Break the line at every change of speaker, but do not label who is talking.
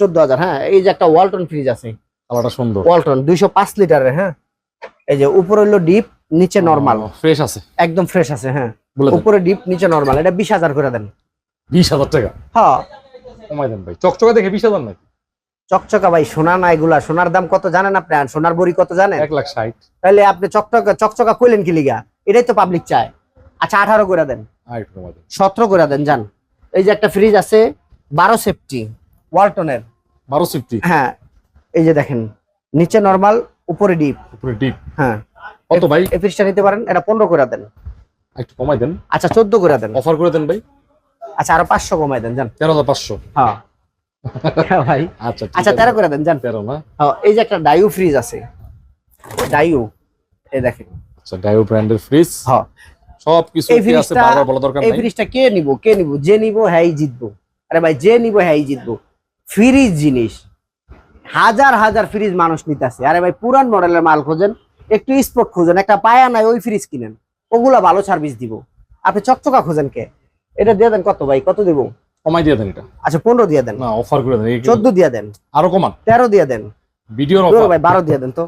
14,000। হ্যাঁ, এই যে একটা ওয়ালটন ফ্রিজ আছে,
কালারটা সুন্দর,
ওয়ালটন 205 লিটারের। হ্যাঁ, এই যে উপরে হলো ডিপ, নিচে নরমাল,
ফ্রেশ আছে,
একদম ফ্রেশ আছে। হ্যাঁ,
বলে দেন।
উপরে ডিপ, নিচে নরমাল। এটা 20,000 করে দেন।
20,000 টাকা
হ্যাঁ,
কমাই দেন ভাই। চকচকা দেখে 20,000 নাকি?
চকচকা ভাই, সোনা না এগুলা। সোনার দাম কত জানেন আপনি? আর সোনার বড়ি কত জানেন?
1,60,000।
তাহলে আপনি চকচকা কইলেন কি লিগা? এটাই তো পাবলিক চায়। আচ্ছা 18 করে দেন,
আর একটু কমাই দেন।
17 করে দেন যান। এই যে একটা ফ্রিজ আছে 12 সেফটি ওয়ালটনের।
1250।
হ্যাঁ, এই যে দেখেন, নিচে নরমাল, উপরে ডিপ।
উপরে ডিপ।
হ্যাঁ,
কত ভাই?
এই ফ্রিজটা নিতে পারেন, এটা 15 করে দেন।
একটু কমাই দেন।
আচ্ছা 14 করে দেন।
অফার করে দেন ভাই।
আচ্ছা আরো 500 কমাই দেন যান।
13,500।
হ্যাঁ ভাই।
আচ্ছা ঠিক
আচ্ছা
আছে।
13 করে দেন যান।
13 না?
হ্যাঁ, এই যে একটা ডাইউ ফ্রিজ আছে, ডাইউ, এই দেখেন।
আচ্ছা, ডাইও ব্র্যান্ডের ফ্রিজ।
হ্যাঁ,
সবকিছু
এই
কি আছে
ফ্রিজটা,
বারবার বলা দরকার
এই
নাই।
ফ্রিজটা কে নিব? যে নিব হ্যাঁ জিতবো। আরে ভাই, যে নিব হ্যাঁ জিতবো। ফ্রিজ জিনিস, হাজার হাজার ফ্রিজ মানুষ নিতেছে। আরে ভাই, পুরান মডেলের মাল খোঁজেন, একটু স্পোর্ট খোঁজেন, একটা পায়া নাই ওই ফ্রিজ কিনেন, ওগুলা ভালো সার্ভিস দিব। আপনি চকচকা খোঁজেন কে? এটা দিয়ে দেন। কত ভাই, কত দিব?
কমাই দিয়ে দেন এটা।
আচ্ছা 15 দিয়ে দেন।
না, অফার করে দেন।
14 দিয়ে দেন।
আরো কমান।
13 দিয়ে দেন।
ভিডিওর
ভাই
অফার।
12 দিয়ে দেন তো।